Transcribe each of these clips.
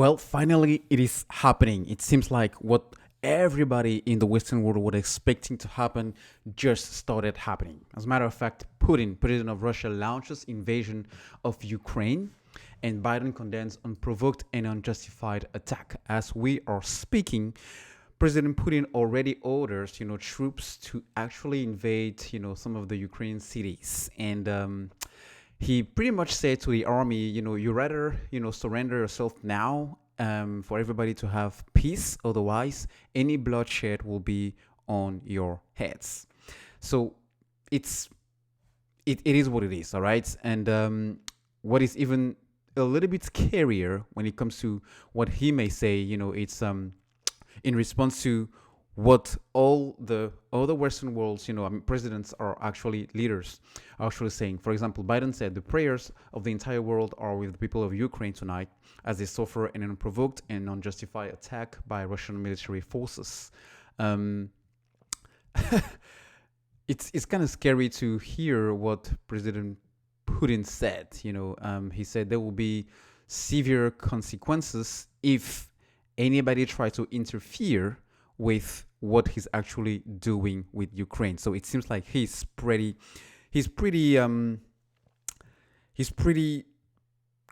Well, finally, it is happening. It seems like what everybody in the Western world was expecting to happen just started happening. As a matter of fact, Putin, president of Russia, launches invasion of Ukraine, and Biden condemns unprovoked and unjustified attack. As we are speaking, President Putin already orders, troops to actually invade, some of the Ukrainian cities, and he pretty much said to the army, you rather, surrender yourself now for everybody to have peace. Otherwise, any bloodshed will be on your heads. So it's it is what it is, all right. And what is even a little bit scarier when it comes to what he may say, it's in response to what all the other Western worlds, presidents are actually leaders, are actually saying. For example, Biden said the prayers of the entire world are with the people of Ukraine tonight as they suffer an unprovoked and unjustified attack by Russian military forces. Um, it's kind of scary to hear what President Putin said. He said there will be severe consequences if anybody tries to interfere with what he's actually doing with Ukraine. So it seems like he's pretty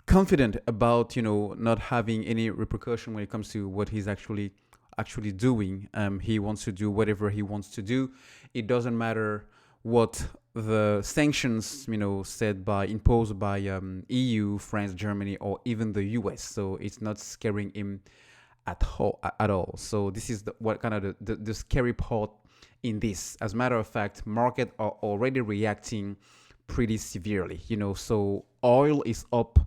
confident about not having any repercussion when it comes to what he's actually doing. He wants to do whatever he wants to do. It doesn't matter what the sanctions said by imposed by EU, France, Germany, or even the US. So it's not scaring him at all. So this is what kind of the scary part in this. As a matter of fact, market are already reacting pretty severely. So oil is up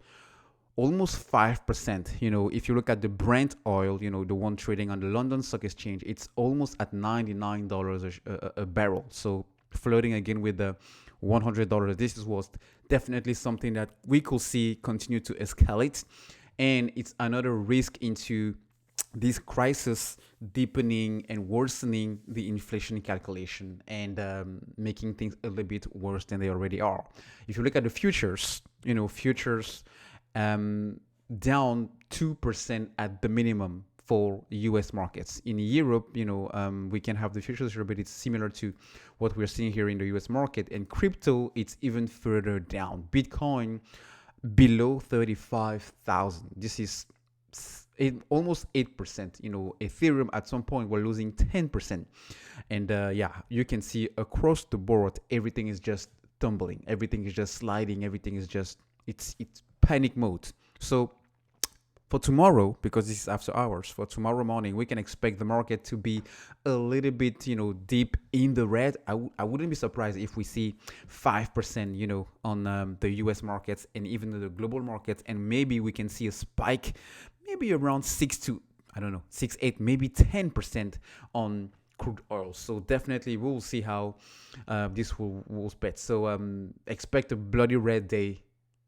almost 5%. If you look at the Brent oil, the one trading on the London Stock Exchange, it's almost at $99 a barrel. So flirting again with the $100. This was definitely something that we could see continue to escalate, and it's another risk into this crisis deepening and worsening the inflation calculation and making things a little bit worse than they already are. If you look at the futures, futures down 2% at the minimum for US markets. In Europe, we can have the futures here, but it's similar to what we're seeing here in the US market. And crypto, it's even further down. Bitcoin below 35,000. This is almost 8%. Ethereum at some point we're losing 10%. And you can see across the board, everything is just tumbling. Everything is just sliding. Everything is just, it's panic mode. So for tomorrow, because this is after hours, for tomorrow morning, we can expect the market to be a little bit, deep in the red. I wouldn't be surprised if we see 5%, on the US markets and even the global markets. And maybe we can see a spike, maybe around 6, 8, maybe 10% on crude oil. So definitely we'll see how this will spread. So expect a bloody red day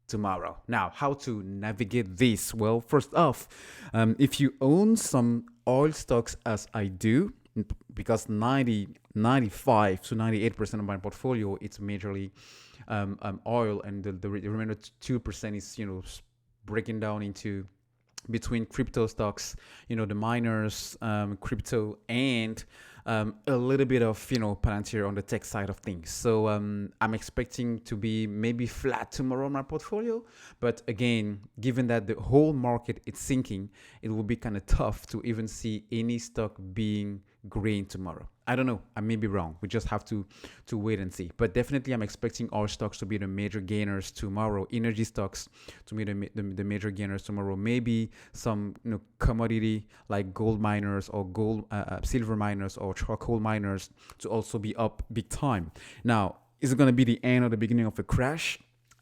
tomorrow. Now, how to navigate this? Well, first off, if you own some oil stocks, as I do, because 95 to 98% of my portfolio, it's majorly oil, and the remainder 2% is breaking down into between crypto stocks, the miners, crypto, and a little bit of Palantir on the tech side of things. So I'm expecting to be maybe flat tomorrow in my portfolio, but again, given that the whole market is sinking, it will be kind of tough to even see any stock being green tomorrow. I don't know, I may be wrong. We just have to wait and see. But definitely I'm expecting our stocks to be the major gainers tomorrow, energy stocks to be the major gainers tomorrow. Maybe some commodity like gold miners or silver miners or charcoal miners to also be up big time. Now, is it going to be the end or the beginning of a crash?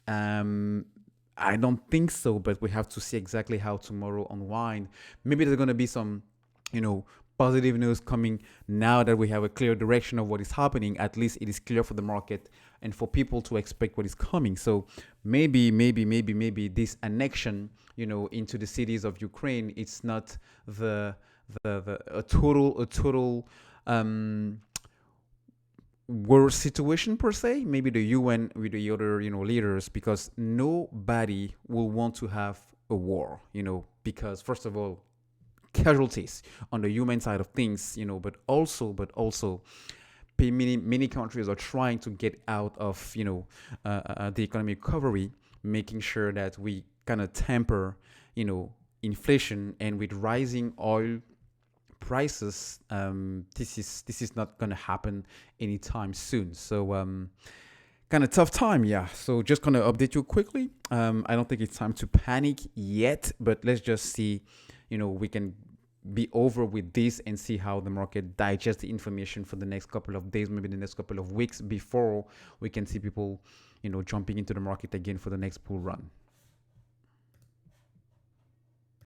I don't think so, but we have to see exactly how tomorrow unwind. Maybe there's going to be some, positive news coming now that we have a clear direction of what is happening. At least it is clear for the market and for people to expect what is coming. So maybe this annexion, into the cities of Ukraine, it's not a total worse situation per se. Maybe the UN with the other leaders, because nobody will want to have a war. because first of all, casualties on the human side of things, but also many countries are trying to get out of the economic recovery, making sure that we kind of temper inflation, and with rising oil prices, this is not gonna happen anytime soon. So kind of tough time, yeah. So just gonna update you quickly. I don't think it's time to panic yet, but let's just see. We can be over with this and see how the market digests the information for the next couple of days, maybe the next couple of weeks, before we can see people, jumping into the market again for the next bull run.